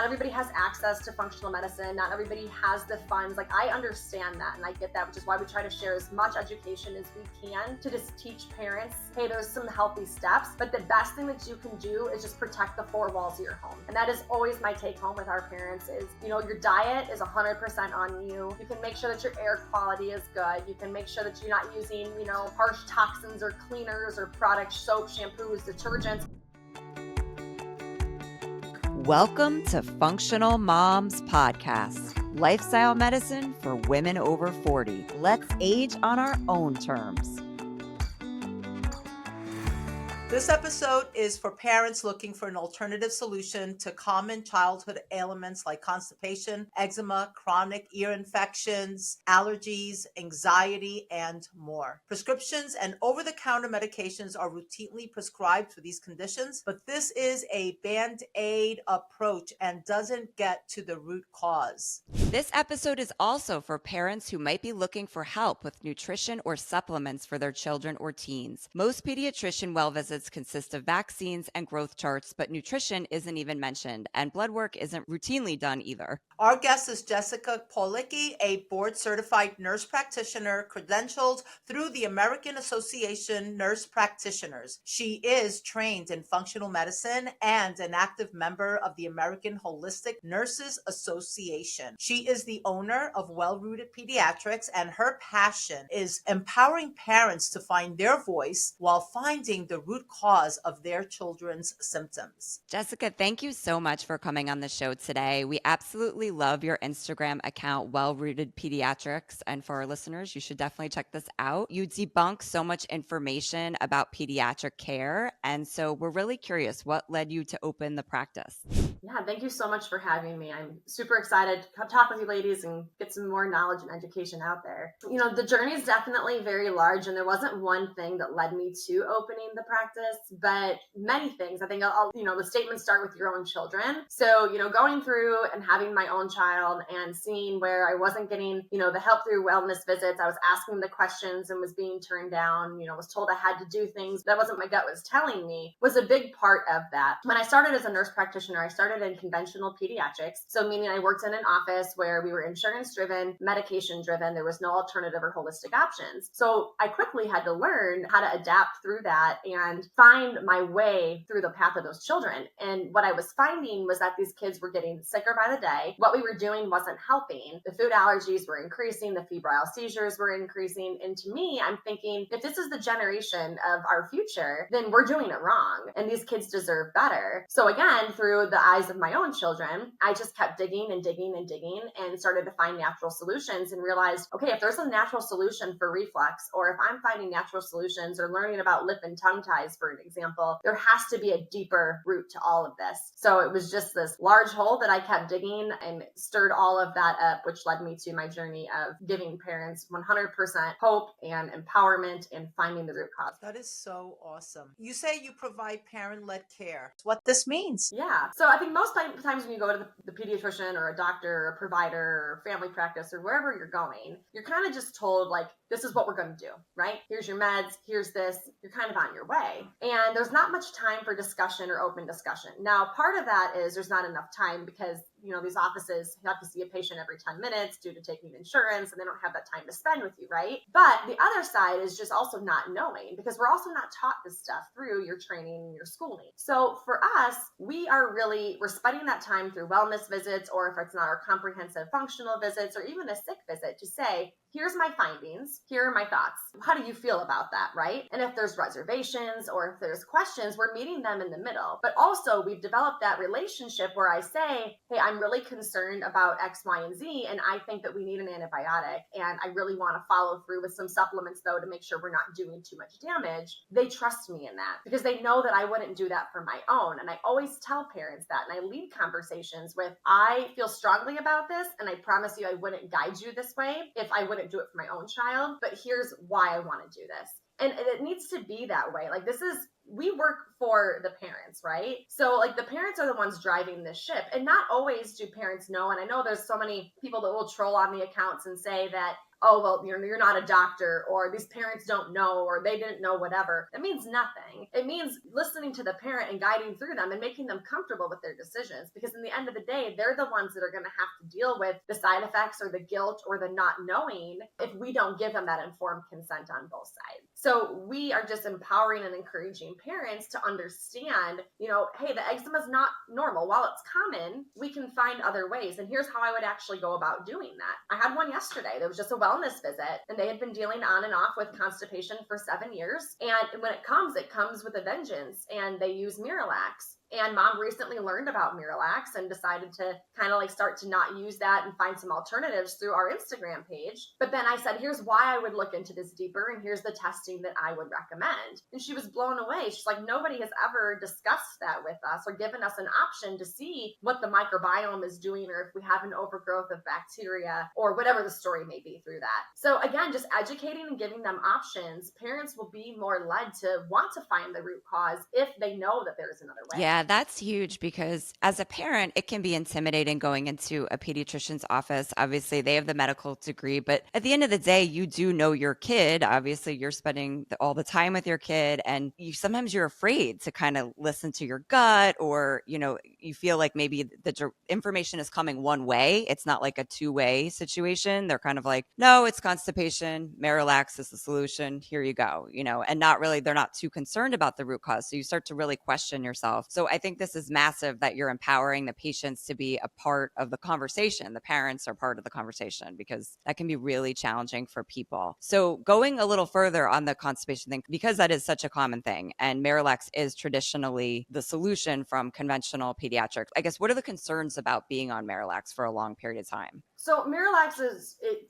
everybody has access to functional medicine. Not everybody has the funds. Like, I understand that and I get that, which is why we try to share as much education as we can to just teach parents, hey, there's some healthy steps, but the best thing that you can do is just protect the four walls of your home. And that is always my take home with our parents is, your diet is 100% on you. You can make sure that your air quality is good. You can make sure that you're not using, harsh toxins or cleaners or products, soap, shampoos, detergents. Welcome to Functional Moms Podcast, lifestyle medicine for women over 40. Let's age on our own terms. This episode is for parents looking for an alternative solution to common childhood ailments like constipation, eczema, chronic ear infections, allergies, anxiety, and more. Prescriptions and over-the-counter medications are routinely prescribed for these conditions, but this is a band-aid approach and doesn't get to the root cause. This episode is also for parents who might be looking for help with nutrition or supplements for their children or teens. Most pediatrician well visits consist of vaccines and growth charts, but nutrition isn't even mentioned, and blood work isn't routinely done either. Our guest is Jessica Pawlicki, a board-certified nurse practitioner credentialed through the American Association Nurse Practitioners. She is trained in functional medicine and an active member of the American Holistic Nurses Association. She is the owner of Well-Rooted Pediatrics, and her passion is empowering parents to find their voice while finding the root cause of their children's symptoms. Jessica, thank you so much for coming on the show today. We absolutely love your Instagram account, Well-Rooted Pediatrics. And for our listeners, you should definitely check this out. You debunk so much information about pediatric care. And so we're really curious, what led you to open the practice? Yeah, thank you so much for having me. I'm super excited to talk with you ladies and get some more knowledge and education out there. The journey is definitely very large, and there wasn't one thing that led me to opening the practice, but many things. I think the statements start with your own children. So, going through and having my own child and seeing where I wasn't getting, the help through wellness visits, I was asking the questions and was being turned down, was told I had to do things that wasn't my gut was telling me, was a big part of that. When I started as a nurse practitioner, I started in conventional pediatrics. So meaning I worked in an office where we were insurance driven, medication driven. There was no alternative or holistic options. So I quickly had to learn how to adapt through that and find my way through the path of those children. And what I was finding was that these kids were getting sicker by the day. What we were doing wasn't helping. The food allergies were increasing. The febrile seizures were increasing. And to me, I'm thinking, if this is the generation of our future, then we're doing it wrong. And these kids deserve better. So again, through the eyes of my own children, I just kept digging and digging and digging and started to find natural solutions and realized, okay, if there's a natural solution for reflux, or if I'm finding natural solutions or learning about lip and tongue ties, for an example, there has to be a deeper root to all of this. So it was just this large hole that I kept digging and stirred all of that up, which led me to my journey of giving parents 100% hope and empowerment and finding the root cause. That is so awesome. You say you provide parent-led care. What this means? Yeah. So I think most times when you go to the pediatrician or a doctor or a provider or family practice or wherever you're going, you're kind of just told, like, this is what we're going to do, right? Here's your meds, here's this, you're kind of on your way. And there's not much time for discussion or open discussion. Now, part of that is there's not enough time because, these offices have to see a patient every 10 minutes due to taking insurance, and they don't have that time to spend with you, right? But the other side is just also not knowing, because we're also not taught this stuff through your training and your schooling. So for us, we're spending that time through wellness visits, or if it's not our comprehensive functional visits, or even a sick visit, to say, here's my findings, here are my thoughts. How do you feel about that, right? And if there's reservations or if there's questions, we're meeting them in the middle. But also we've developed that relationship where I say, hey, I'm really concerned about X, Y, and Z, and I think that we need an antibiotic, and I really want to follow through with some supplements though to make sure we're not doing too much damage. They trust me in that because they know that I wouldn't do that for my own. And I always tell parents that, and I lead conversations with, I feel strongly about this, and I promise you I wouldn't guide you this way if I wouldn't do it for my own child, but here's why I want to do this. And it needs to be that way. Like, this is we work for the parents, right? So like the parents are the ones driving this ship, and not always do parents know. And I know there's so many people that will troll on the accounts and say that, oh, well, you're not a doctor, or these parents don't know, or they didn't know, whatever. That means nothing. It means listening to the parent and guiding through them and making them comfortable with their decisions, because in the end of the day, they're the ones that are going to have to deal with the side effects or the guilt or the not knowing if we don't give them that informed consent on both sides. So we are just empowering and encouraging parents to understand, hey, the eczema is not normal. While it's common, we can find other ways. And here's how I would actually go about doing that. I had one yesterday. There was just a wellness visit, and they had been dealing on and off with constipation for 7 years. And when it comes with a vengeance, and they use Miralax. And mom recently learned about Miralax and decided to kind of like start to not use that and find some alternatives through our Instagram page. But then I said, here's why I would look into this deeper, and here's the testing that I would recommend. And she was blown away. She's like, nobody has ever discussed that with us or given us an option to see what the microbiome is doing, or if we have an overgrowth of bacteria, or whatever the story may be through that. So again, just educating and giving them options, parents will be more led to want to find the root cause if they know that there's another way. Yeah, that's huge, because as a parent, it can be intimidating going into a pediatrician's office. Obviously, they have the medical degree, but at the end of the day, you do know your kid. Obviously, you're spending all the time with your kid, and sometimes you're afraid to kind of listen to your gut, or, you feel like maybe the information is coming one way. It's not like a two-way situation. They're kind of like, no, it's constipation. Miralax is the solution. Here you go, and they're not too concerned about the root cause. So you start to really question yourself. So I think this is massive that you're empowering the patients to be a part of the conversation. The parents are part of the conversation, because that can be really challenging for people. So going a little further on the constipation thing, because that is such a common thing, and Miralax is traditionally the solution from conventional pediatrics, I guess, what are the concerns about being on Miralax for a long period of time? So Miralax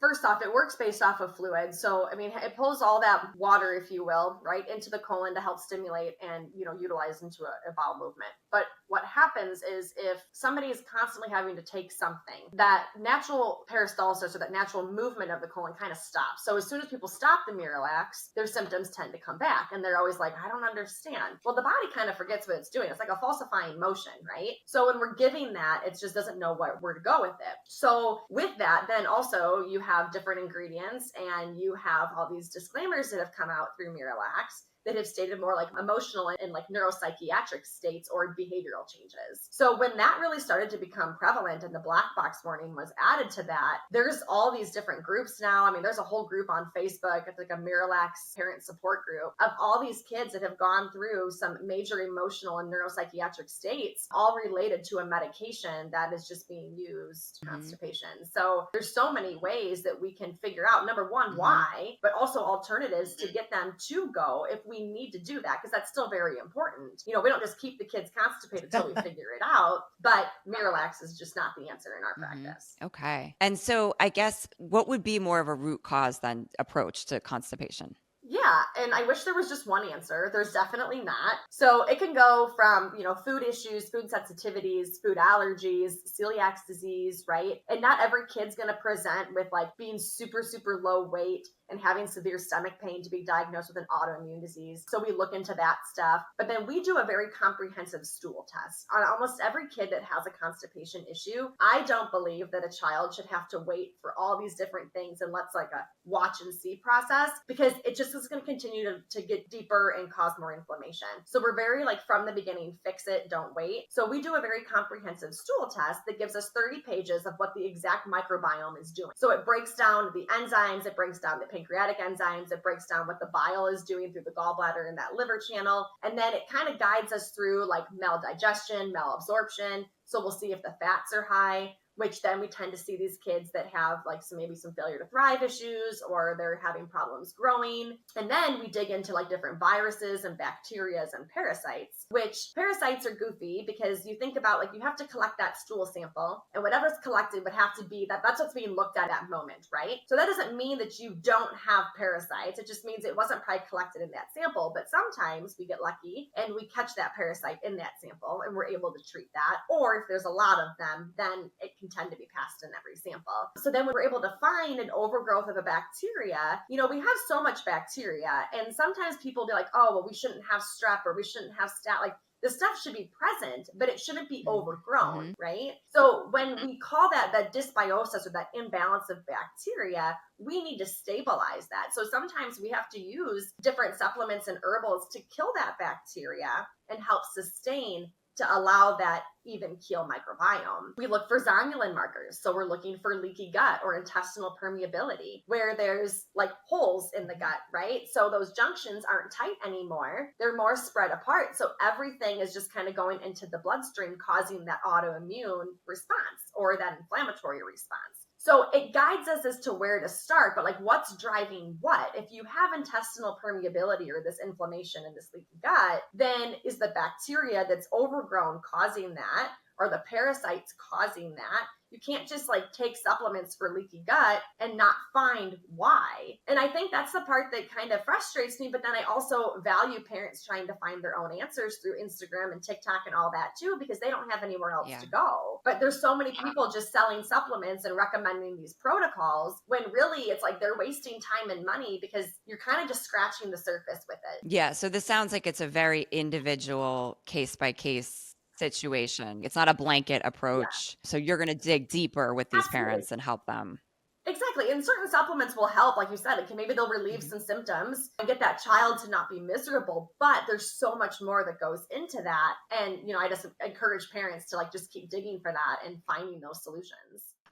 first off, it works based off of fluid. So, it pulls all that water, if you will, right into the colon to help stimulate and, utilize into a bowel movement. But what happens is if somebody is constantly having to take something, that natural peristalsis, or that natural movement of the colon, kind of stops. So as soon as people stop the Miralax, their symptoms tend to come back. And they're always like, I don't understand. Well, the body kind of forgets what it's doing. It's like a falsifying motion, right? So when we're giving that, it just doesn't know where to go with it. So with that, then also you have different ingredients, and you have all these disclaimers that have come out through Miralax that have stated more like emotional and like neuropsychiatric states or behavioral changes. So when that really started to become prevalent and the black box warning was added to that, there's all these different groups now. There's a whole group on Facebook. It's like a Miralax parent support group of all these kids that have gone through some major emotional and neuropsychiatric states, all related to a medication that is just being used, constipation. So there's so many ways that we can figure out, number one, why, but also alternatives to get them to go if we need to do that, because that's still very important. We don't just keep the kids constipated until we figure it out, but Miralax is just not the answer in our practice. Okay. And so I guess what would be more of a root cause then approach to constipation? Yeah, and I wish there was just one answer. There's definitely not. So it can go from, food issues, food sensitivities, food allergies, celiac disease, right? And not every kid's going to present with like being super, super low weight and having severe stomach pain to be diagnosed with an autoimmune disease. So we look into that stuff. But then we do a very comprehensive stool test on almost every kid that has a constipation issue. I don't believe that a child should have to wait for all these different things and let's like a watch and see process, because it just is going to continue to get deeper and cause more inflammation. So we're very like from the beginning, fix it, don't wait. So we do a very comprehensive stool test that gives us 30 pages of what the exact microbiome is doing. So it breaks down the enzymes, it breaks down the pancreatic enzymes, it breaks down what the bile is doing through the gallbladder and that liver channel. And then it kind of guides us through like maldigestion, malabsorption. So we'll see if the fats are high, which then we tend to see these kids that have like maybe some failure to thrive issues, or they're having problems growing. And then we dig into like different viruses and bacterias and parasites, which parasites are goofy because you think about like you have to collect that stool sample, and whatever's collected would have to be that's what's being looked at moment, right? So that doesn't mean that you don't have parasites. It just means it wasn't probably collected in that sample. But sometimes we get lucky and we catch that parasite in that sample and we're able to treat that. Or if there's a lot of them, then it can tend to be passed in every sample. So then when we're able to find an overgrowth of a bacteria, we have so much bacteria, and sometimes people be like, oh, well, we shouldn't have strep or we shouldn't have stat. Like, the stuff should be present, but it shouldn't be overgrown, right? So when we call that dysbiosis or that imbalance of bacteria, we need to stabilize that. So sometimes we have to use different supplements and herbals to kill that bacteria and help sustain to allow that even keel microbiome. We look for zonulin markers. So we're looking for leaky gut or intestinal permeability, where there's like holes in the gut, right? So those junctions aren't tight anymore. They're more spread apart. So everything is just kind of going into the bloodstream, causing that autoimmune response or that inflammatory response. So it guides us as to where to start, but like what's driving what? If you have intestinal permeability or this inflammation in this leaky gut, then is the bacteria that's overgrown causing that, or the parasites causing that? You can't just like take supplements for leaky gut and not find why. And I think that's the part that kind of frustrates me, but then I also value parents trying to find their own answers through Instagram and TikTok and all that too, because they don't have anywhere else to go. But there's so many people just selling supplements and recommending these protocols when really it's like they're wasting time and money because you're kind of just scratching the surface with it. Yeah. So this sounds like it's a very individual case by case situation. It's not a blanket approach. So you're going to dig deeper with these parents and help them. Exactly. And certain supplements will help, like you said, maybe they'll relieve some symptoms and get that child to not be miserable, but there's so much more that goes into that. And, I just encourage parents to like just keep digging for that and finding those solutions.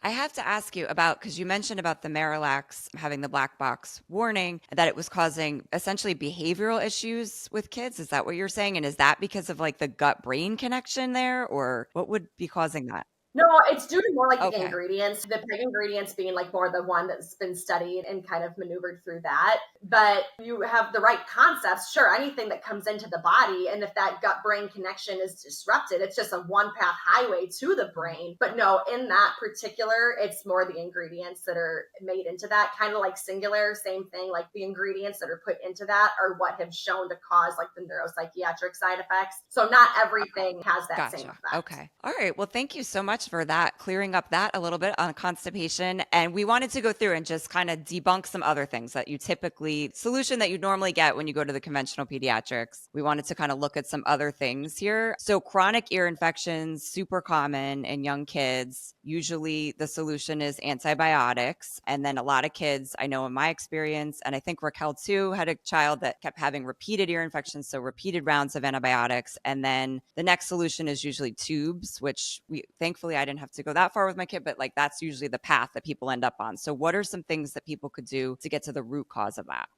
I have to ask you about, because you mentioned about the Marilax having the black box warning, that it was causing essentially behavioral issues with kids. Is that what you're saying? And is that because of like the gut brain connection there, or what would be causing that? No, it's due to more like the ingredients, the big ingredients being like more the one that's been studied and kind of maneuvered through that. But you have the right concepts. Sure, anything that comes into the body, and if that gut brain connection is disrupted, it's just a one path highway to the brain. But no, in that particular, it's more the ingredients that are made into that, kind of like singular, same thing. Like the ingredients that are put into that are what have shown to cause like the neuropsychiatric side effects. So not everything has that same effect. Okay. All right. Well, thank you so much for that, clearing up that a little bit on constipation. And we wanted to go through and just kind of debunk some other things that you typically, solution that you normally get when you go to the conventional pediatrics. We wanted to kind of look at some other things here. So chronic ear infections, super common in young kids. Usually the solution is antibiotics. And then a lot of kids, I know in my experience, and I think Raquel too, had a child that kept having repeated ear infections, so repeated rounds of antibiotics. And then the next solution is usually tubes, which thankfully I didn't have to go that far with my kid, but like that's usually the path that people end up on. So what are some things that people could do to get to the root cause of that?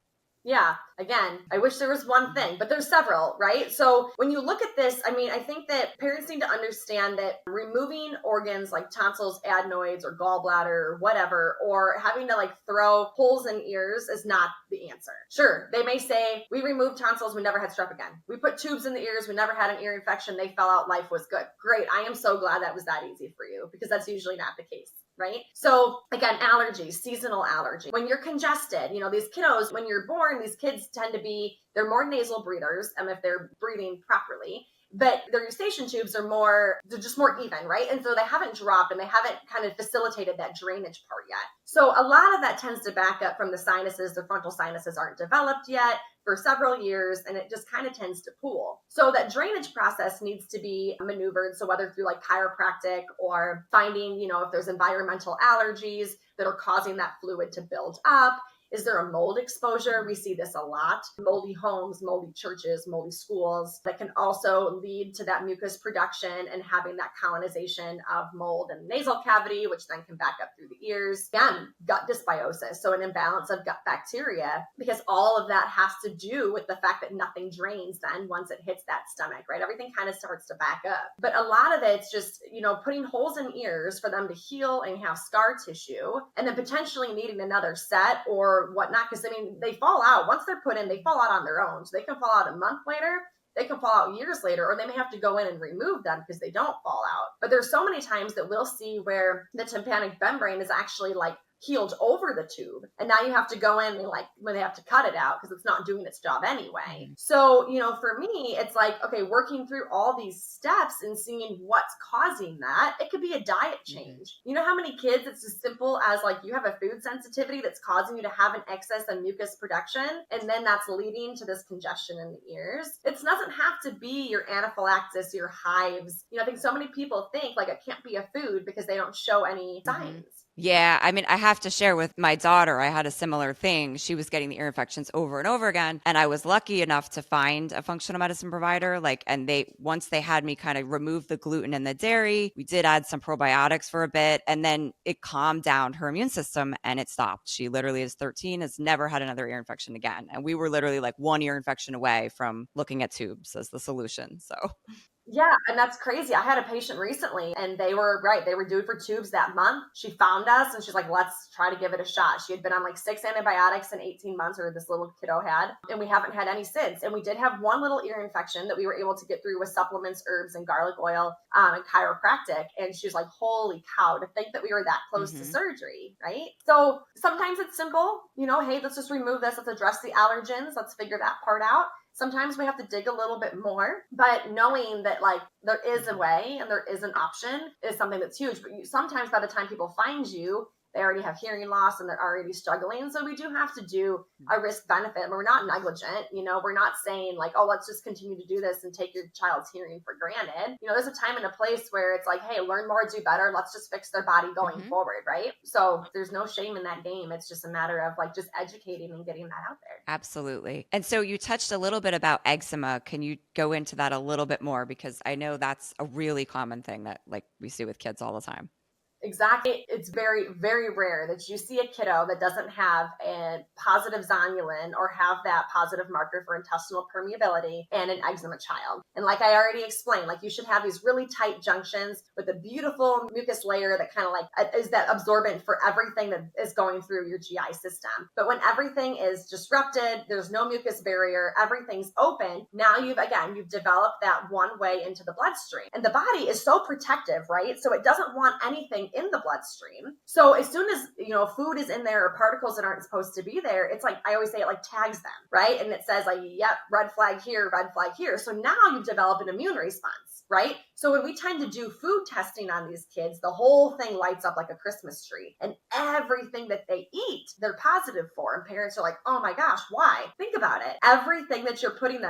Yeah, again, I wish there was one thing, but there's several, right? So when you look at this, I think that parents need to understand that removing organs like tonsils, adenoids, or gallbladder, or whatever, or having to like throw holes in ears is not the answer. Sure, they may say, we removed tonsils, we never had strep again. We put tubes in the ears, we never had an ear infection, they fell out, life was good. Great, I am so glad that was that easy for you, because that's usually not the case. Right? So again, allergies, seasonal allergy. When you're congested, these kiddos, when you're born, these kids tend to be, they're more nasal breathers, if they're breathing properly, but their eustachian tubes they're just more even, right? And so they haven't dropped and they haven't kind of facilitated that drainage part yet. So a lot of that tends to back up from the sinuses. The frontal sinuses aren't developed yet for several years, and it just kind of tends to pool. So that drainage process needs to be maneuvered. So whether through like chiropractic or finding, if there's environmental allergies that are causing that fluid to build up. Is there a mold exposure? We see this a lot. Moldy homes, moldy churches, moldy schools that can also lead to that mucus production and having that colonization of mold in the nasal cavity, which then can back up through the ears. Again, gut dysbiosis, so an imbalance of gut bacteria, because all of that has to do with the fact that nothing drains then once it hits that stomach, right? Everything kind of starts to back up. But a lot of it's just, putting holes in ears for them to heal and have scar tissue, and then potentially needing another set or whatnot, because they fall out once they're put in, they fall out on their own. So they can fall out a month later, they can fall out years later, or they may have to go in and remove them because they don't fall out. But there's so many times that we'll see where the tympanic membrane is actually like healed over the tube. And now you have to go in and like when they have to cut it out because it's not doing its job anyway. So, for me, it's like, okay, working through all these steps and seeing what's causing that. It could be a diet change. You know how many kids it's as simple as like you have a food sensitivity that's causing you to have an excess of mucus production, and then that's leading to this congestion in the ears. It doesn't have to be your anaphylaxis, your hives. I think so many people think like it can't be a food because they don't show any signs. Yeah, I mean, I have to share with my daughter, I had a similar thing. She was getting the ear infections over and over again. And I was lucky enough to find a functional medicine provider. And once they had me kind of remove the gluten and the dairy, we did add some probiotics for a bit. And then it calmed down her immune system and it stopped. She literally is 13, has never had another ear infection again. And we were literally like one ear infection away from looking at tubes as the solution. So yeah, and that's crazy. I had a patient recently and they were due for tubes that month. She found us and she's like, let's try to give it a shot. She had been on like 6 antibiotics in 18 months, or this little kiddo had, and we haven't had any since. And we did have one little ear infection that we were able to get through with supplements, herbs, and garlic oil, and chiropractic. And she was like, holy cow, to think that we were that close to surgery, right? So sometimes it's simple, hey, let's just remove this. Let's address the allergens. Let's figure that part out. Sometimes we have to dig a little bit more, but knowing that like there is a way and there is an option is something that's huge. But sometimes by the time people find you, they already have hearing loss and they're already struggling. So we do have to do a risk benefit. We're not negligent. We're not saying like, oh, let's just continue to do this and take your child's hearing for granted. There's a time and a place where it's like, hey, learn more, do better. Let's just fix their body going forward. Right. So there's no shame in that game. It's just a matter of like just educating and getting that out there. Absolutely. And so you touched a little bit about eczema. Can you go into that a little bit more? Because I know that's a really common thing that like we see with kids all the time. Exactly. It's very, very rare that you see a kiddo that doesn't have a positive zonulin or have that positive marker for intestinal permeability and an eczema child. And like I already explained, like you should have these really tight junctions with a beautiful mucus layer that kind of like is that absorbent for everything that is going through your GI system. But when everything is disrupted, there's no mucus barrier, everything's open. Now you've developed that one way into the bloodstream. And the body is so protective, right? So it doesn't want anything in the bloodstream. So as soon as, food is in there or particles that aren't supposed to be there, it's like, I always say it like tags them, right? And it says like, yep, red flag here, red flag here. So now you've developed an immune response, right? So when we tend to do food testing on these kids, the whole thing lights up like a Christmas tree, and everything that they eat, they're positive for. And parents are like, oh my gosh, why? Think about it. Everything that you're putting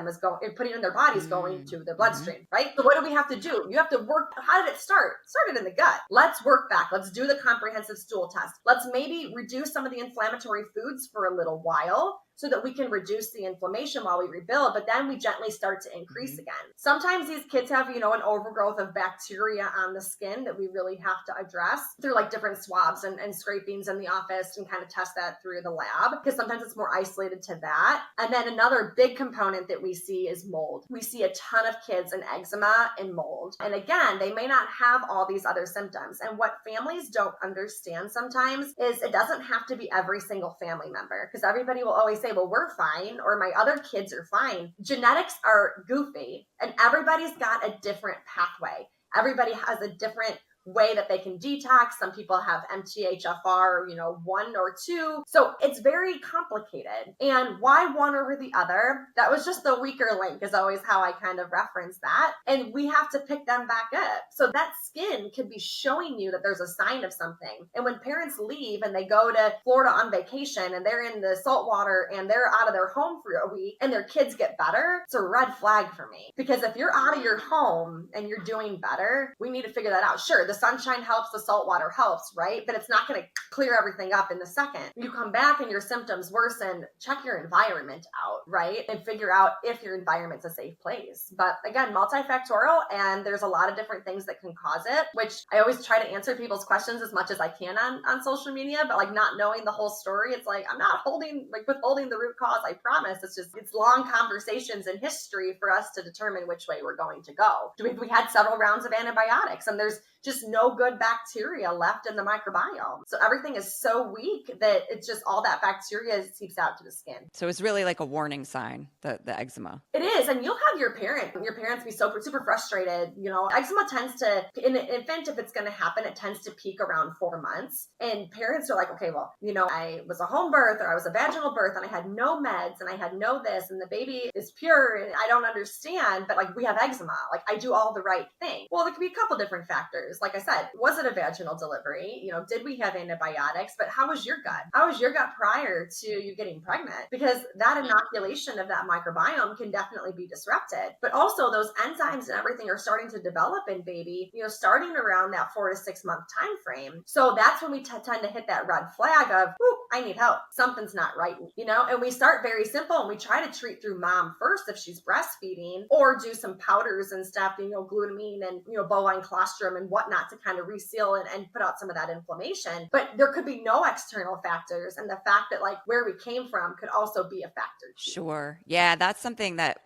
putting in their bodies going to their bloodstream, right? So what do we have to do? You have to work. How did it start? It started in the gut. Let's work back. Let's do the comprehensive stool test. Let's maybe reduce some of the inflammatory foods for a little while so that we can reduce the inflammation while we rebuild, but then we gently start to increase again. Sometimes these kids have, an overgrowth of bacteria on the skin that we really have to address through like different swabs and scrapings in the office and kind of test that through the lab, because sometimes it's more isolated to that. And then another big component that we see is mold. We see a ton of kids in eczema and mold. And again, they may not have all these other symptoms. And what families don't understand sometimes is it doesn't have to be every single family member, because everybody will always say, well, we're fine, or my other kids are fine. Genetics are goofy, and everybody's got a different pathway. Everybody has a different way that they can detox. Some people have MTHFR, 1 or 2. So it's very complicated. And why one over the other? That was just the weaker link is always how I kind of reference that. And we have to pick them back up. So that skin could be showing you that there's a sign of something. And when parents leave and they go to Florida on vacation and they're in the salt water and they're out of their home for a week and their kids get better, it's a red flag for me. Because if you're out of your home and you're doing better, we need to figure that out. Sure, the sunshine helps, the salt water helps, right? But it's not going to clear everything up in the second. You come back and your symptoms worsen, check your environment out, right? And figure out if your environment's a safe place. But again, multifactorial, and there's a lot of different things that can cause it, which I always try to answer people's questions as much as I can on social media, but like not knowing the whole story, it's like, I'm not withholding the root cause, I promise. It's long conversations in history for us to determine which way we're going to go. We had several rounds of antibiotics, and there's just no good bacteria left in the microbiome. So everything is so weak that it's just all that bacteria seeps out to the skin. So it's really like a warning sign, the eczema. It is. And you'll have your parents be super frustrated. Eczema tends to, in an infant, if it's going to happen, it tends to peak around 4 months. And parents are like, okay, well, I was a home birth or I was a vaginal birth and I had no meds and I had no this and the baby is pure and I don't understand, but like we have eczema, like I do all the right thing. Well, there could be a couple different factors. Like I said, was it a vaginal delivery? Did we have antibiotics? But how was your gut? How was your gut prior to you getting pregnant? Because that inoculation of that microbiome can definitely be disrupted. But also those enzymes and everything are starting to develop in baby, starting around that 4 to 6 month time frame. So that's when we tend to hit that red flag of, I need help. Something's not right, and we start very simple and we try to treat through mom first if she's breastfeeding, or do some powders and stuff, glutamine and, bovine colostrum and whatnot to kind of reseal and put out some of that inflammation. But there could be no external factors. And the fact that like where we came from could also be a factor too. Sure. Yeah, that's something that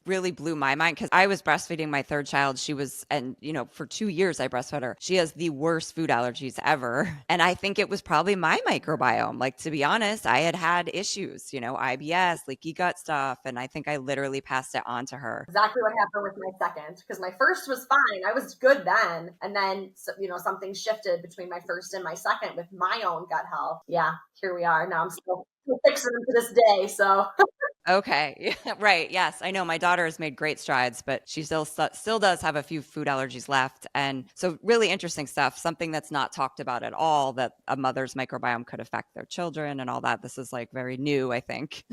really blew my mind because I was breastfeeding my third child. For 2 years I breastfed her. She has the worst food allergies ever. And I think it was probably my microbiome. Like, to be honest, I had issues, IBS, leaky gut stuff. And I think I literally passed it on to her. Exactly what happened with my second, because my first was fine. I was good then. And then, something shifted between my first and my second with my own gut health. Yeah, here we are. Now I'm still fixing them to this day. So Okay. Right. Yes. I know my daughter has made great strides, but she still does have a few food allergies left. And so really interesting stuff, something that's not talked about at all, that a mother's microbiome could affect their children and all that. This is like very new, I think.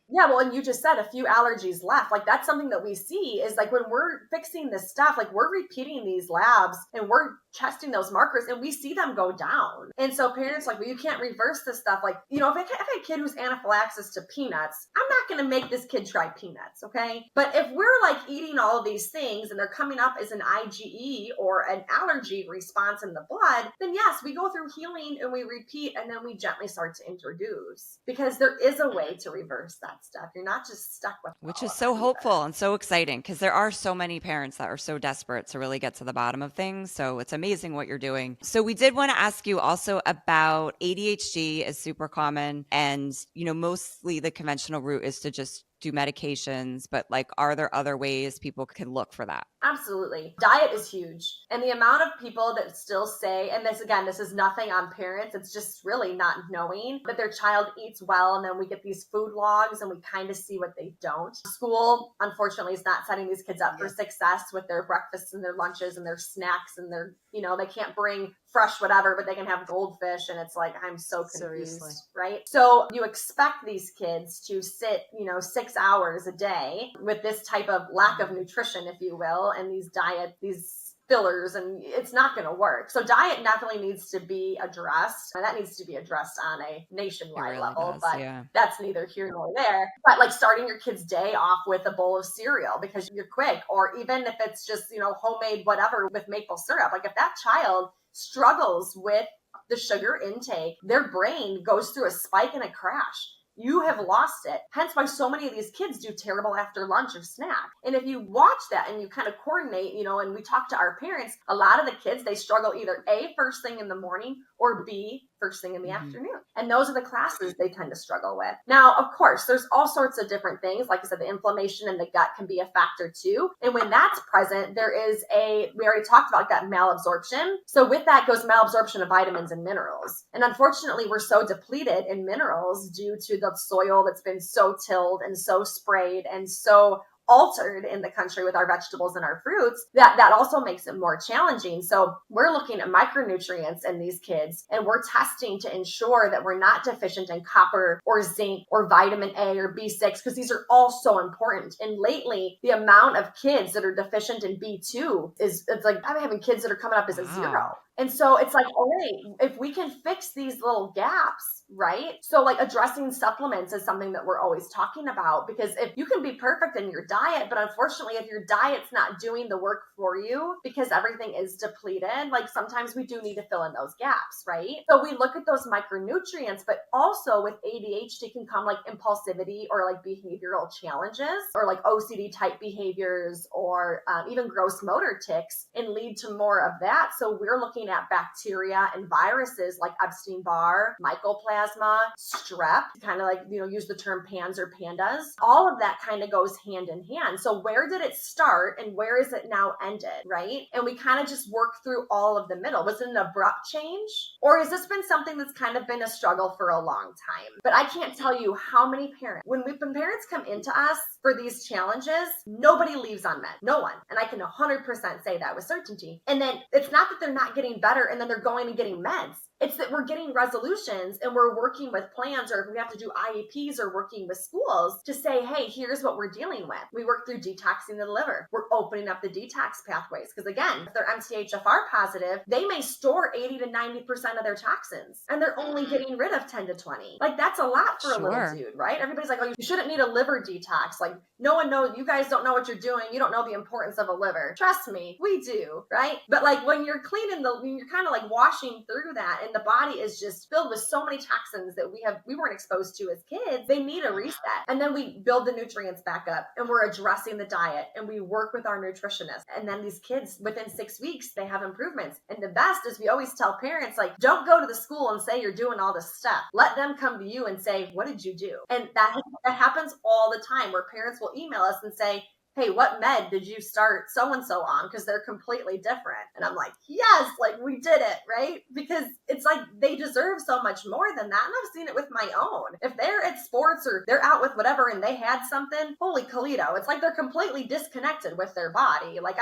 Yeah, well, and you just said a few allergies left. Like that's something that we see is like when we're fixing this stuff, like we're repeating these labs and we're testing those markers and we see them go down. And so parents like, well, you can't reverse this stuff. Like, if I have a kid who's anaphylaxis to peanuts, I'm not going to make this kid try peanuts. Okay. But if we're like eating all of these things and they're coming up as an IgE or an allergy response in the blood, then yes, we go through healing and we repeat and then we gently start to introduce, because there is a way to reverse that stuff. You're not just stuck with it. Which is so hopeful and so exciting because there are so many parents that are so desperate to really get to the bottom of things. So it's amazing what you're doing. So we did want to ask you also about ADHD is super common, and mostly the conventional route is to just do medications, but like, are there other ways people can look for that? Absolutely. Diet is huge. And the amount of people that still say, and this is nothing on parents, it's just really not knowing that their child eats well. And then we get these food logs and we kind of see what they don't. School, unfortunately, is not setting these kids up for success with their breakfasts and their lunches and their snacks and their, they can't bring fresh whatever, but they can have goldfish. And it's like, I'm so confused, Seriously. Right? So you expect these kids to sit, 6 hours a day with this type of lack of nutrition, if you will, and these fillers, and it's not going to work. So diet definitely needs to be addressed, and that needs to be addressed on a nationwide really level, does, but yeah. that's neither here nor there. But like starting your kid's day off with a bowl of cereal because you're quick, or even if it's just, homemade whatever with maple syrup, like if that child struggles with the sugar intake, their brain goes through a spike and a crash. You have lost it. Hence why so many of these kids do terrible after lunch or snack. And if you watch that and you kind of coordinate, and we talk to our parents, a lot of the kids, they struggle either A, first thing in the morning, or B, first thing in the afternoon. And those are the classes they tend to struggle with. Now, of course, there's all sorts of different things. Like I said, the inflammation in the gut can be a factor too. And when that's present, there is we already talked about that malabsorption. So with that goes malabsorption of vitamins and minerals. And unfortunately, we're so depleted in minerals due to the soil that's been so tilled and so sprayed and so altered in the country with our vegetables and our fruits, that also makes it more challenging. So we're looking at micronutrients in these kids, and we're testing to ensure that we're not deficient in copper or zinc or vitamin A or B6, because these are all so important. And lately, the amount of kids that are deficient in B2 it's like I'm having kids that are coming up as a zero. And so it's like, all right, if we can fix these little gaps, right? So like addressing supplements is something that we're always talking about, because if you can be perfect in your diet, but unfortunately, if your diet's not doing the work for you because everything is depleted, like sometimes we do need to fill in those gaps, right? So we look at those micronutrients, but also with ADHD can come like impulsivity or like behavioral challenges or like OCD type behaviors or even gross motor tics, and lead to more of that. So we're looking at bacteria and viruses like Epstein-Barr, mycoplasma, strep, kind of like, use the term PANS or pandas. All of that kind of goes hand in hand. So where did it start and where is it now ended, right? And we kind of just work through all of the middle. Was it an abrupt change? Or has this been something that's kind of been a struggle for a long time? But I can't tell you how many parents, when parents come into us for these challenges, nobody leaves unmet. No one. And I can 100% say that with certainty. And then it's not that they're not getting better and then they're going and getting meds. It's that we're getting resolutions and we're working with plans, or if we have to do IEPs or working with schools to say, hey, here's what we're dealing with. We work through detoxing the liver. We're opening up the detox pathways. Because again, if they're MTHFR positive, they may store 80 to 90% of their toxins and they're only getting rid of 10 to 20. Like that's a lot for a little dude, right? Everybody's like, oh, you shouldn't need a liver detox. Like no one knows, you guys don't know what you're doing. You don't know the importance of a liver. Trust me, we do, right? But like when you're cleaning when you're kind of like washing through that, and the body is just filled with so many toxins that we weren't exposed to as kids, they need a reset. And then we build the nutrients back up and we're addressing the diet and we work with our nutritionist. And then these kids within 6 weeks, they have improvements. And the best is we always tell parents, like, don't go to the school and say you're doing all this stuff. Let them come to you and say, what did you do? And that happens all the time, where parents will email us and say, hey, what med did you start so-and-so on? Because they're completely different. And I'm like, yes, like we did it, right? Because it's like they deserve so much more than that. And I've seen it with my own. If they're at sports or they're out with whatever and they had something, holy Colito, it's like they're completely disconnected with their body. Like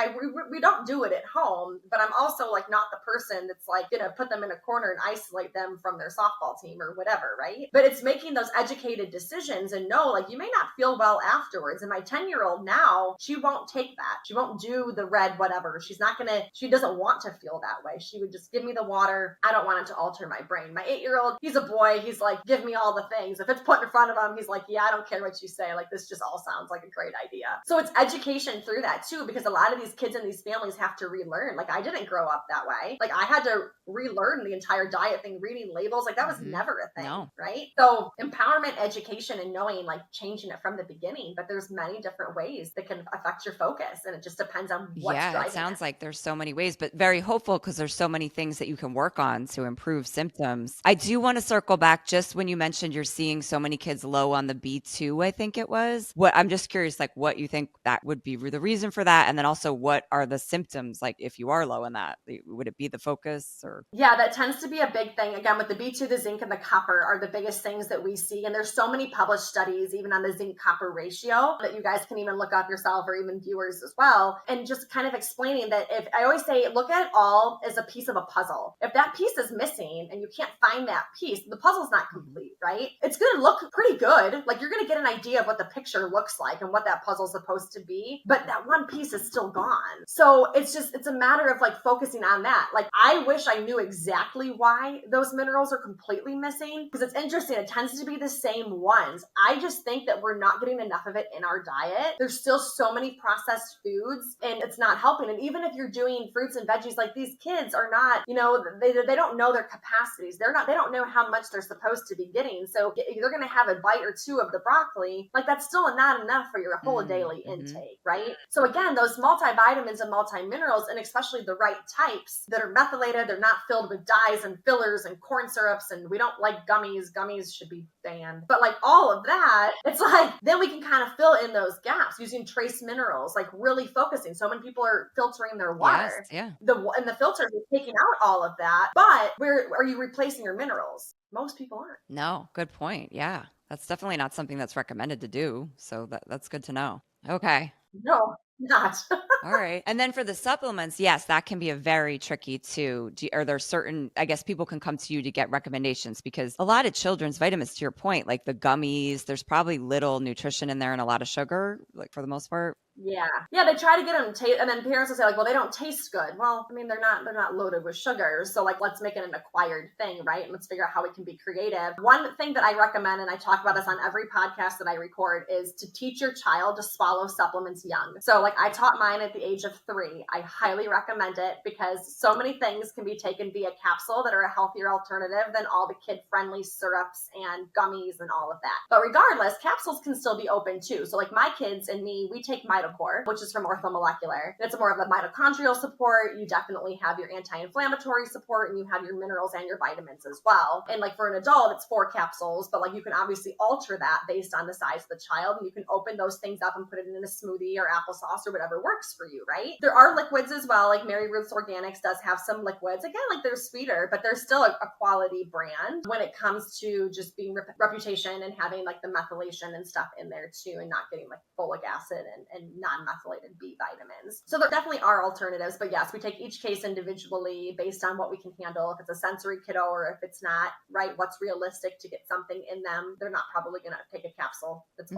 we don't do it at home, but I'm also like not the person that's like gonna put them in a corner and isolate them from their softball team or whatever, right? But it's making those educated decisions and know, like, you may not feel well afterwards. And my 10-year-old now, she won't take that. She won't do the red whatever. She doesn't want to feel that way. She would just give me the water. I don't want it to alter my brain. My 8-year-old, he's a boy. He's like, give me all the things. If it's put in front of him, he's like, yeah, I don't care what you say. Like, this just all sounds like a great idea. So it's education through that too, because a lot of these kids in these families have to relearn. Like, I didn't grow up that way. Like, I had to relearn the entire diet thing, reading labels. Like, that was never a thing, right? So empowerment, education, and knowing, like, changing it from the beginning. But there's many different ways that can affect your focus, and it just depends on what's driving it sounds like there's so many ways, but very hopeful because there's so many things that you can work on to improve symptoms. I do want to circle back just when you mentioned you're seeing so many kids low on the B2, I think it was. I'm just curious, like, what you think that would be the reason for that, and then also what are the symptoms, like if you are low in that? Would it be the focus or? Yeah, that tends to be a big thing. Again, with the B2, the zinc and the copper are the biggest things that we see, and there's so many published studies even on the zinc copper ratio that you guys can even look up yourself, or even viewers as well, and just kind of explaining that, if I always say, look at it all as a piece of a puzzle. If that piece is missing and you can't find that piece, the puzzle's not complete, right? It's going to look pretty good. Like, you're going to get an idea of what the picture looks like and what that puzzle's supposed to be, but that one piece is still gone. So it's a matter of like focusing on that. Like, I wish I knew exactly why those minerals are completely missing, because it's interesting. It tends to be the same ones. I just think that we're not getting enough of it in our diet. There's still so many processed foods and it's not helping. And even if you're doing fruits and veggies, like, these kids are not, they don't know their capacities. They don't know how much they're supposed to be getting. So they're going to have a bite or two of the broccoli. Like, that's still not enough for your whole daily intake, right? So again, those multivitamins and multiminerals, and especially the right types that are methylated, they're not filled with dyes and fillers and corn syrups, and we don't like gummies. Gummies should be banned. But like all of that, it's like, then we can kind of fill in those gaps using trace minerals, like really focusing. So many people are filtering their water. Yes, yeah. And the filters are taking out all of that. But where are you replacing your minerals? Most people aren't. No, good point. Yeah. That's definitely not something that's recommended to do. So that's good to know. Okay. No, not. All right. And then for the supplements, yes, that can be a very tricky too. Are there certain, I guess people can come to you to get recommendations, because a lot of children's vitamins, to your point, like the gummies, there's probably little nutrition in there and a lot of sugar, like for the most part. Yeah. Yeah, they try to get them to taste, and then parents will say like, well, they don't taste good. Well, I mean, they're not loaded with sugar. So like, let's make it an acquired thing, right? And let's figure out how we can be creative. One thing that I recommend, and I talk about this on every podcast that I record, is to teach your child to swallow supplements young. So like, I taught mine at the age of 3. I highly recommend it because so many things can be taken via capsule that are a healthier alternative than all the kid-friendly syrups and gummies and all of that. But regardless, capsules can still be open too. So like my kids and me, we take Mitocore, which is from Orthomolecular. It's more of the mitochondrial support. You definitely have your anti-inflammatory support, and you have your minerals and your vitamins as well. And like for an adult, it's 4 capsules, but like you can obviously alter that based on the size of the child. And you can open those things up and put it in a smoothie or applesauce or whatever works for you, right? There are liquids as well. Like Mary Ruth's Organics does have some liquids. Again, like they're sweeter, but they're still a quality brand when it comes to just being reputation and having like the methylation and stuff in there too, and not getting like folic acid and non-methylated B vitamins. So there definitely are alternatives, but yes, we take each case individually based on what we can handle. If it's a sensory kiddo or if it's not, right, what's realistic to get something in them. They're not probably going to take a capsule that's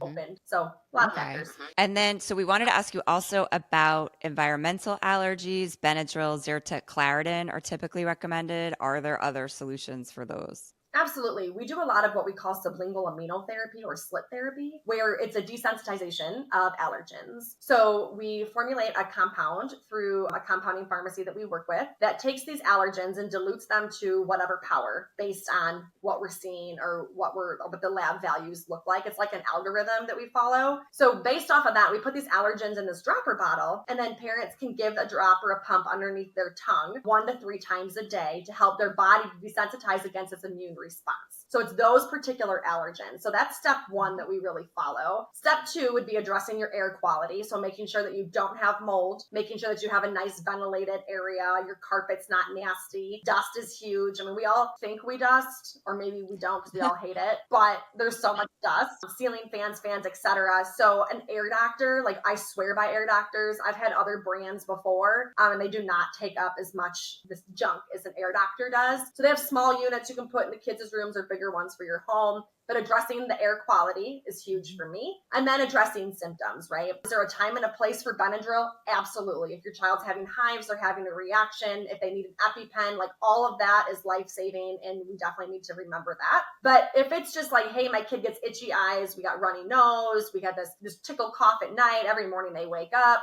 opened. So a lot of factors. And then, so we wanted to ask you also about environmental allergies. Benadryl, Zyrtec, Claritin are typically recommended. Are there other solutions for those? Absolutely. We do a lot of what we call sublingual immunotherapy or slit therapy, where it's a desensitization of allergens. So we formulate a compound through a compounding pharmacy that we work with that takes these allergens and dilutes them to whatever power based on what we're seeing or what the lab values look like. It's like an algorithm that we follow. So based off of that, we put these allergens in this dropper bottle, and then parents can give a drop or a pump underneath their tongue 1 to 3 times a day to help their body desensitize against its immune response. So it's those particular allergens. So that's step 1 that we really follow. Step 2 would be addressing your air quality. So making sure that you don't have mold, making sure that you have a nice ventilated area, your carpet's not nasty. Dust is huge. I mean, we all think we dust, or maybe we don't because we all hate it, but there's so much dust, ceiling fans, etc. So an air doctor, like I swear by air doctors. I've had other brands before, and they do not take up as much this junk as an air doctor does. So they have small units you can put in the kids' rooms or bigger ones for your home. But addressing the air quality is huge for me. And then addressing symptoms, right? Is there a time and a place for Benadryl? Absolutely. If your child's having hives or having a reaction, if they need an EpiPen, like all of that is life-saving, and we definitely need to remember that. But if it's just like, hey, my kid gets itchy eyes, we got runny nose, we got this tickle cough at night, every morning they wake up,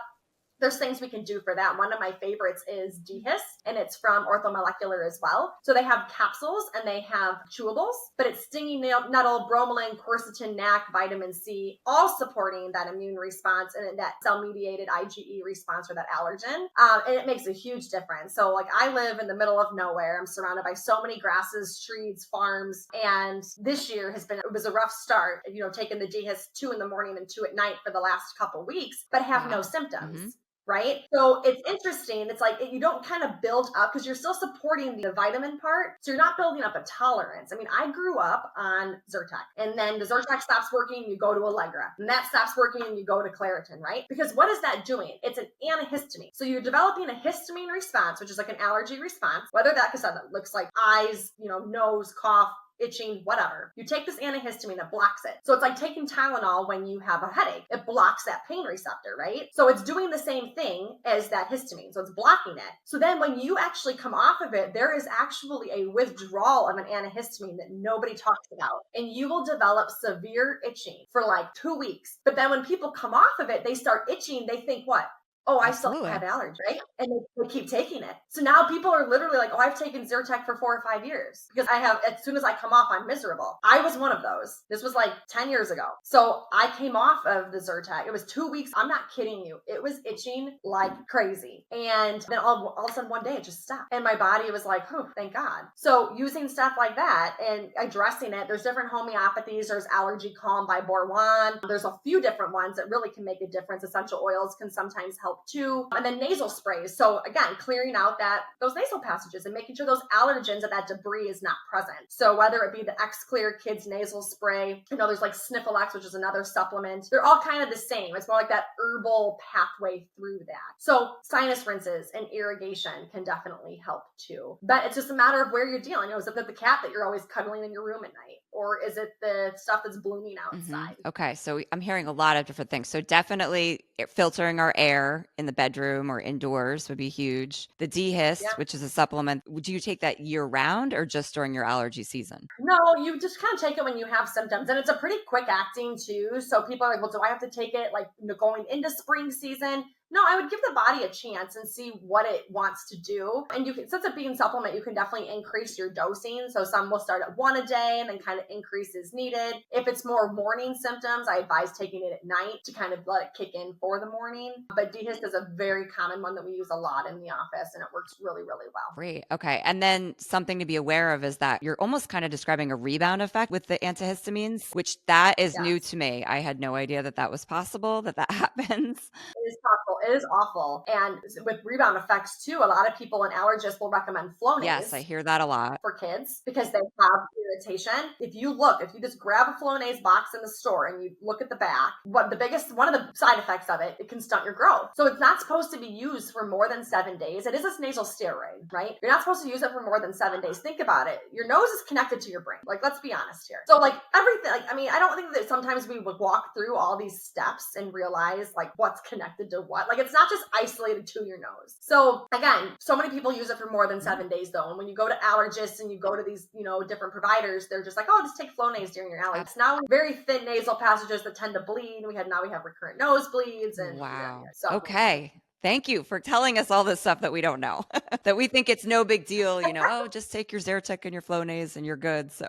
there's things we can do for that. One of my favorites is DHIS, and it's from Orthomolecular as well. So they have capsules and they have chewables, but it's stinging nettle, bromelain, quercetin, NAC, vitamin C, all supporting that immune response and that cell-mediated IgE response or that allergen. And it makes a huge difference. So like I live in the middle of nowhere. I'm surrounded by so many grasses, trees, farms. And this year it was a rough start, taking the DHIS 2 in the morning and 2 at night for the last couple weeks, but have no symptoms. Right? So it's interesting. It's like you don't kind of build up because you're still supporting the vitamin part. So you're not building up a tolerance. I mean, I grew up on Zyrtec, and then the Zyrtec stops working, you go to Allegra, and that stops working and you go to Claritin, right? Because what is that doing? It's an antihistamine. So you're developing a histamine response, which is like an allergy response, whether that looks like eyes, nose, cough, itching, whatever. You take this antihistamine that blocks it. So it's like taking Tylenol when you have a headache. It blocks that pain receptor, right? So it's doing the same thing as that histamine. So it's blocking it. So then when you actually come off of it, there is actually a withdrawal of an antihistamine that nobody talks about. And you will develop severe itching for like 2 weeks. But then when people come off of it, they start itching. They think, what? Oh, I still have allergies, right? And they keep taking it. So now people are literally like, oh, I've taken Zyrtec for 4 or 5 years because as soon as I come off, I'm miserable. I was one of those. This was like 10 years ago. So I came off of the Zyrtec. It was 2 weeks. I'm not kidding you. It was itching like crazy. And then all of a sudden one day it just stopped. And my body was like, oh, thank God. So using stuff like that and addressing it, there's different homeopathies. There's Allergy Calm by Borwan. There's a few different ones that really can make a difference. Essential oils can sometimes help too. And then nasal sprays. So again, clearing out those nasal passages and making sure those allergens and that debris is not present. So whether it be the X-Clear Kids nasal spray, there's like Snifflex, which is another supplement. They're all kind of the same. It's more like that herbal pathway through that. So sinus rinses and irrigation can definitely help too. But it's just a matter of where you're dealing. Is it the cat that you're always cuddling in your room at night? or is it the stuff that's blooming outside? Okay, so I'm hearing a lot of different things. So definitely filtering our air in the bedroom or indoors would be huge. The Yeah. DHIST, which is a supplement, would you take that year round or just during your allergy season? No, you just kind of take it when you have symptoms, and it's a pretty quick acting too. So people are like, well, do I have to take it like going into spring season? No, I would give the body a chance and see what it wants to do. And you can, since it being supplement, you can definitely increase your dosing. So some will start at 1 a day and then kind of increase as needed. If it's more morning symptoms, I advise taking it at night to kind of let it kick in for the morning. But DHIST is a very common one that we use a lot in the office, and it works really, really well. Great. Okay. And then something to be aware of is that you're almost kind of describing a rebound effect with the antihistamines, which that is new Yes. to me. I had no idea that that was possible, that happens. It is possible. It is awful. And with rebound effects too, a lot of people and allergists will recommend Flonase. Yes, I hear that a lot. For kids because they have irritation. If you just grab a Flonase box in the store and you look at the back, one of the side effects of it can stunt your growth. So it's not supposed to be used for more than 7 days. It is a nasal steroid, right? You're not supposed to use it for more than 7 days. Think about it. Your nose is connected to your brain. Like, let's be honest here. So like everything, I don't think that sometimes we would walk through all these steps and realize like what's connected to what. Like, it's not just isolated to your nose. So again, so many people use it for more than 7 days though. And when you go to allergists and you go to these, different providers, they're just like, oh, just take Flonase during your allergies. Now very thin nasal passages that tend to bleed. We have recurrent nosebleeds and Wow. so Okay. Thank you for telling us all this stuff that we don't know, that we think it's no big deal, oh, just take your Zyrtec and your Flonase and you're good. So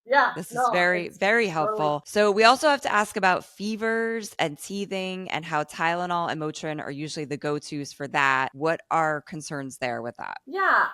yeah, this is very, it's very totally. helpful. So we also have to ask about fevers and teething and how Tylenol and Motrin are usually the go-tos for that. What are concerns there with that? Yeah,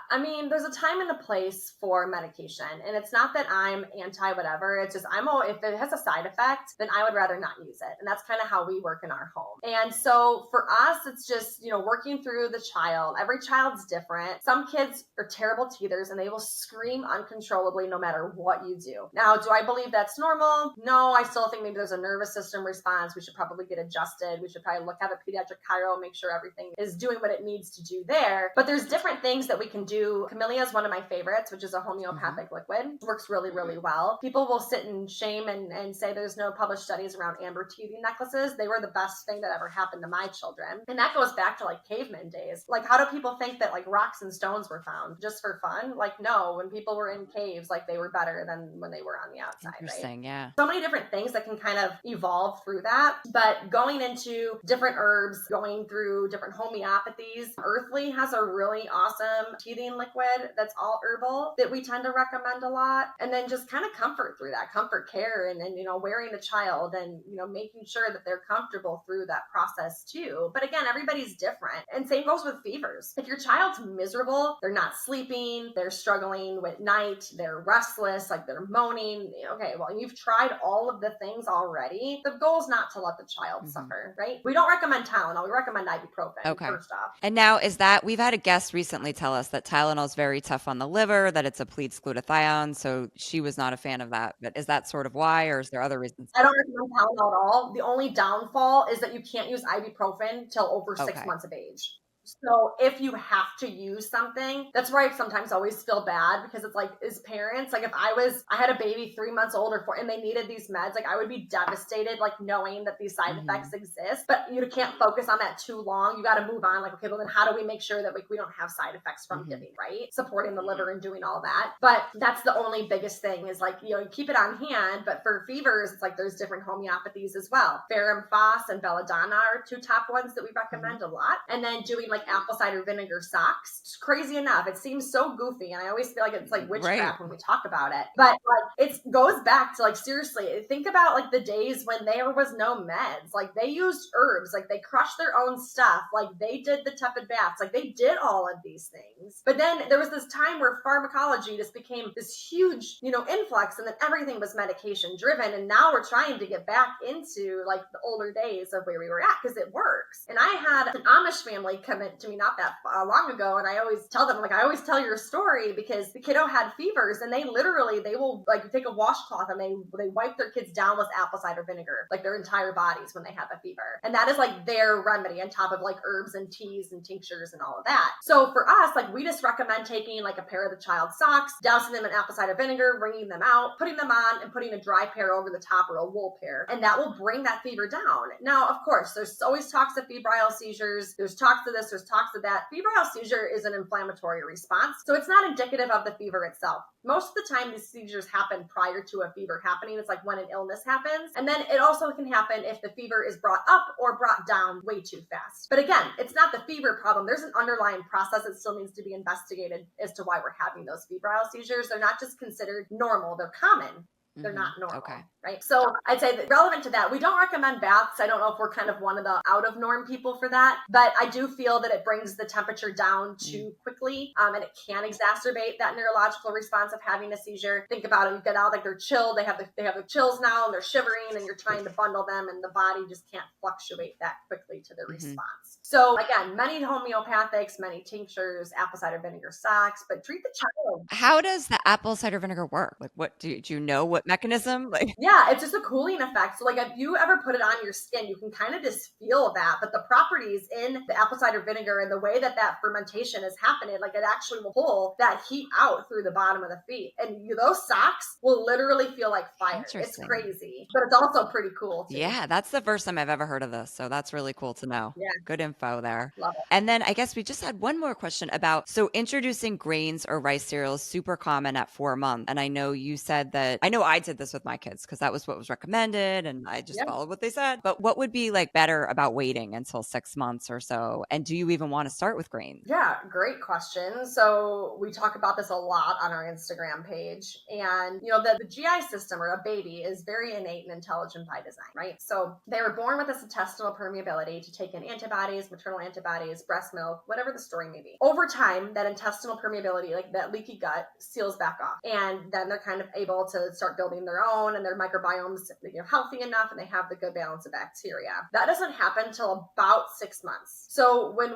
there's a time and a place for medication, and it's not that I'm anti whatever. It's just if it has a side effect, then I would rather not use it, and that's kind of how we work in our home. And so for us, it's just working through the child. Every child's different. Some kids are terrible teethers, and they will scream uncontrollably no matter what you do. Now, do I believe that's normal? No, I still think maybe there's a nervous system response. We should probably get adjusted. We should probably have a pediatric chiro, make sure everything is doing what it needs to do there. But there's different things that we can do. Camellia is one of my favorites, which is a homeopathic liquid. Works really, really well. People will sit in shame and say there's no published studies around amber teething necklaces. They were the best thing that ever happened to my children. And that goes back to like caveman days. Like, how do people think that like rocks and stones were found just for fun? Like, no, when people were in caves, like they were better than when they were on the outside. Interesting, right? Yeah. So many different things that can kind of evolve through that. But going into different herbs, going through different homeopathies, Earthly has a really awesome teething liquid that's all herbal that we tend to recommend a lot. And then just kind of comfort through that, comfort care, and wearing the child and, making sure that they're comfortable through that process too. But again, everybody's different. And same goes with fevers. If your child's miserable, they're not sleeping, they're struggling with night, they're restless, like they're moaning. Okay, well, you've tried all of the things already. The goal is not to let the child suffer, right? We don't recommend Tylenol. We recommend ibuprofen, first off. And now we've had a guest recently tell us that Tylenol is very tough on the liver, that it's a pleats glutathione. So she was not a fan of that. But is that sort of why, or is there other reasons? I don't recommend Tylenol at all. The only downfall is that you can't use ibuprofen till over 6 months of age. So if you have to use something, that's where I sometimes always feel bad, because it's like, as parents, like if I had a baby 3 months old and they needed these meds, like I would be devastated, like knowing that these side effects exist, but you can't focus on that too long. You got to move on. Like, okay, well then how do we make sure that we don't have side effects from giving, right? Supporting the liver and doing all that. But that's the only biggest thing is like, you keep it on hand. But for fevers, it's like there's different homeopathies as well. Ferrum Phos and Belladonna are two top ones that we recommend a lot. And then doing like apple cider vinegar socks. It's crazy enough. It seems so goofy, and I always feel like it's like witchcraft when we talk about it. But like, it goes back to like, seriously, think about like the days when there was no meds. Like they used herbs, like they crushed their own stuff, like they did the tepid baths, like they did all of these things. But then there was this time where pharmacology just became this huge, influx, and then everything was medication driven. And now we're trying to get back into like the older days of where we were at, because it works. And I had an Amish family come pregnant to me not that long ago, and I always tell them, like, I always tell your story because the kiddo had fevers, and they will like take a washcloth and they wipe their kids down with apple cider vinegar, like their entire bodies when they have a fever. And that is like their remedy on top of like herbs and teas and tinctures and all of that. So for us, like, we just recommend taking like a pair of the child's socks, dousing them in apple cider vinegar, wringing them out, putting them on, and putting a dry pair over the top or a wool pair. And that will bring that fever down. Now, of course, there's always talks of febrile seizures. There's talks of this, there's talks of that. Febrile seizure is an inflammatory response. So it's not indicative of the fever itself. Most of the time, these seizures happen prior to a fever happening. It's like when an illness happens. And then it also can happen if the fever is brought up or brought down way too fast. But again, it's not the fever problem. There's an underlying process that still needs to be investigated as to why we're having those febrile seizures. They're not just considered normal, they're common. They're not normal, right? So I'd say that relevant to that, we don't recommend baths. I don't know if we're kind of one of the out of norm people for that, but I do feel that it brings the temperature down too quickly, and it can exacerbate that neurological response of having a seizure. Think about it. You get out, like, they're chilled. They have the chills now, and they're shivering, and you're trying to bundle them, and the body just can't fluctuate that quickly to the response. So again, many homeopathics, many tinctures, apple cider vinegar socks, but treat the child. How does the apple cider vinegar work? Like, what do you know what mechanism? Like, yeah, it's just a cooling effect. So like, if you ever put it on your skin, you can kind of just feel that. But the properties in the apple cider vinegar and the way that fermentation is happening, like, it actually will pull that heat out through the bottom of the feet. And those socks will literally feel like fire. It's crazy, but it's also pretty cool too. Yeah, that's the first time I've ever heard of this. So that's really cool to know. Yeah. Good info there. Love it. And then I guess we just had one more question about, so introducing grains or rice cereals, super common at 4 months. And I know you said that, I know I did this with my kids because that was what was recommended and I just followed what they said. But what would be like better about waiting until 6 months or so? And do you even want to start with grains? Yeah, great question. So we talk about this a lot on our Instagram page. And, the GI system, or a baby, is very innate and intelligent by design, right? So they were born with this intestinal permeability to take in antibodies, maternal antibodies, breast milk, whatever the story may be. Over time, that intestinal permeability, like that leaky gut, seals back off. And then they're kind of able to start building their own, and their microbiome's healthy enough, and they have the good balance of bacteria. That doesn't happen until about 6 months. So when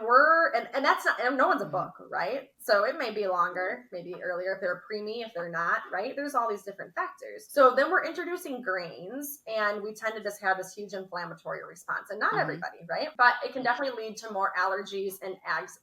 and that's not, and no one's a book, right? So it may be longer, maybe earlier if they're preemie, if they're not, right? There's all these different factors. So then we're introducing grains, and we tend to just have this huge inflammatory response. And not everybody, right? But it can definitely lead to more allergies and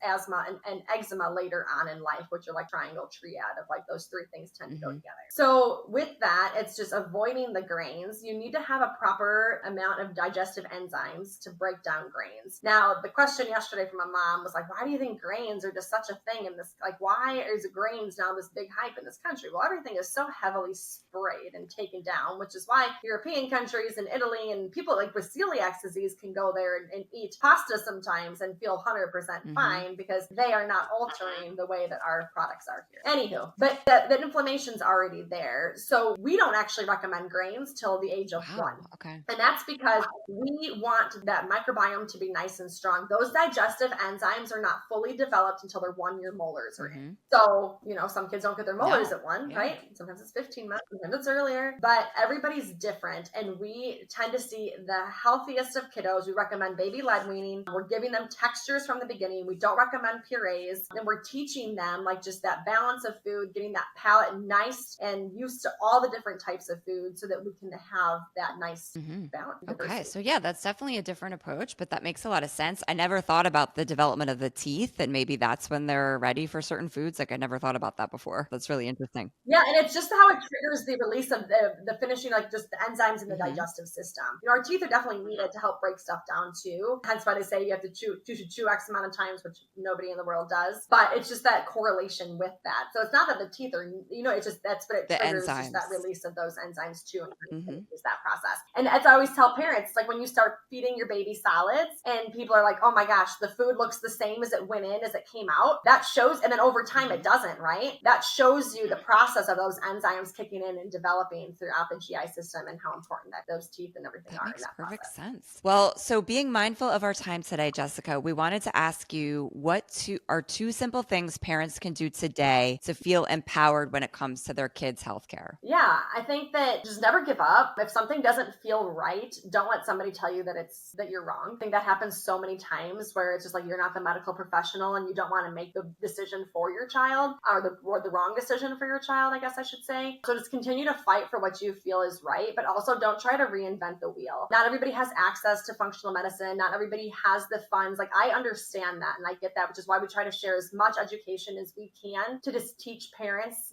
asthma and eczema later on in life, which are like triangle triad of like those three things tend to go together. So with that, it's just avoiding the grains. You need to have a proper amount of digestive enzymes to break down grains. Now, the question yesterday from my mom was like, why do you think grains are just such a thing in this? Like, why is grains now this big hype in this country? Well, everything is so heavily sprayed and taken down, which is why European countries and Italy and people like with celiac disease can go there and eat pasta sometimes and feel 100% fine because they are not altering the way that our products are here. Anywho, but the inflammation's already there. So we don't actually recommend grains till the age of 1. Okay. And that's because we want that microbiome to be nice and strong. Those digestive enzymes are not fully developed until their 1-year molars are in. So, some kids don't get their molars at 1, right? Sometimes it's 15 months, sometimes it's earlier, but everybody's different. And we tend to see the healthiest of kiddos. We recommend baby-led weaning. We're giving them textures from the beginning. We don't recommend purees. And we're teaching them like just that balance of food, getting that palate nice and used to all the different types of food so that we can have that nice balance. Okay. So yeah, that's definitely a different approach, but that makes a lot of sense. I never thought about the development of the teeth and maybe that's when they're ready for certain foods. Like I never thought about that before. That's really interesting. Yeah. And it's just how it triggers the release of the finishing, like just the enzymes in the digestive system. Our teeth are definitely needed to help break stuff down too. Hence why they say you have to chew X amount of times, which nobody in the world does. But it's just that correlation with that. So it's not that the teeth are, it's just that's what it triggers, just that release of those enzymes too, and is that process. And as I always tell parents, like when you start feeding your baby solids and people are like, oh my gosh, the food looks the same as it went in as it came out. That shows, and then over time it doesn't, right? That shows you the process of those enzymes kicking in and developing throughout the GI system and how important that those teeth and everything are in that perfect process. sense. Well, so being mindful of our time today, Jessica, we wanted to ask you what are 2 simple things parents can do today to feel empowered when it comes to their kids' healthcare? Yeah, I think that just never give up. If something doesn't feel right, don't let somebody tell you that you're wrong. I think that happens so many times where it's just like you're not the medical professional and you don't want to make the decision for your child or the wrong decision for your child, I guess I should say. So just continue to fight for what you feel is right, but also don't try to reinvent the wheel. Not everybody has access to functional medicine. Not everybody has the funds. Like, I understand that and I get that, which is why we try to share as much education as we can to just teach parents,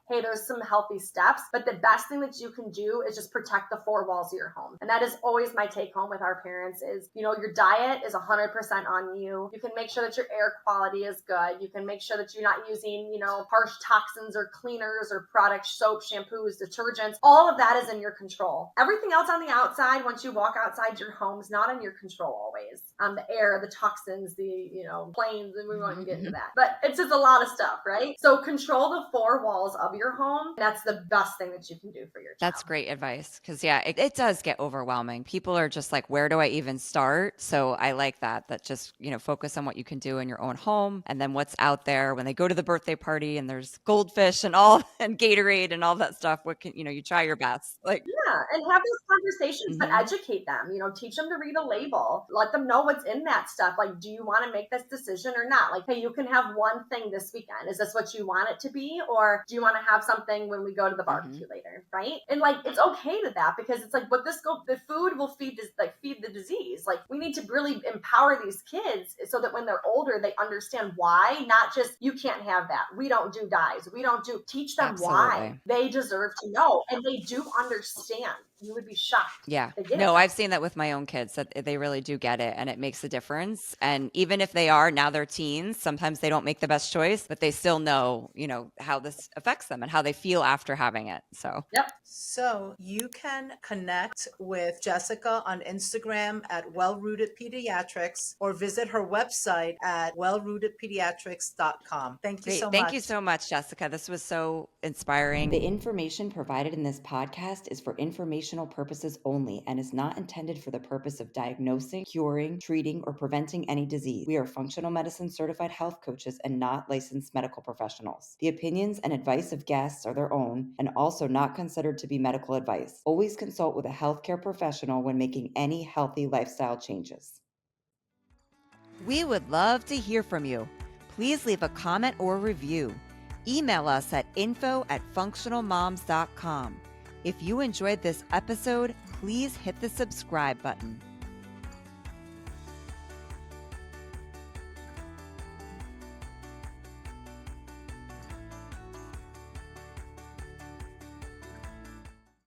hey, there's some healthy steps, but the best thing that you can do is just protect the four walls of your home. And that is always my take home with our parents is, your diet is 100% on you. You can make sure that your air quality is good. You can make sure that you're not using, harsh toxins or cleaners or products, soap, shampoos, detergents. All of that is in your control. Everything else on the outside, once you walk outside your home, is not in your control always. The air, the toxins, the, planes, and we won't even get into that. But it's just a lot of stuff, right? So control the four walls of your home. That's the best thing that you can do for your child. That's great advice. Because it does get overwhelming. People are just like, where do I even start? So I like that just, focus on what you can do in your own home and then what's out there when they go to the birthday party and there's goldfish and Gatorade and all that stuff. What can, you try your best. And have those conversations, but educate them, teach them to read a label, let them know what's in that stuff. Like, do you want to make this decision or not? Like, hey, you can have one thing this weekend. Is this what you want it to be? Or do you want to have something when we go to the barbecue later? Right. And like, it's okay to that because it's like, the food will feed the disease. Like, we need to really empower these kids so that when they're older, they understand why, not just, you can't have that. We don't do dyes. Teach them why. They deserve to know. And they do understand. You would be shocked. Yeah. No, I've seen that with my own kids that they really do get it and it makes a difference. And even if now they're teens, sometimes they don't make the best choice, but they still know, how this affects them and how they feel after having it. So, yep. So you can connect with Jessica on Instagram at Well-Rooted Pediatrics or visit her website at wellrootedpediatrics.com. Thank you so much. Thank you so much, Jessica. This was so inspiring. The information provided in this podcast is for informational purposes only and is not intended for the purpose of diagnosing, curing, treating, or preventing any disease. We are functional medicine certified health coaches and not licensed medical professionals. The opinions and advice of guests are their own and also not considered to be medical advice. Always consult with a healthcare professional when making any healthy lifestyle changes. We would love to hear from you. Please leave a comment or review. Email us at info@functionalmoms.com. If you enjoyed this episode, please hit the subscribe button.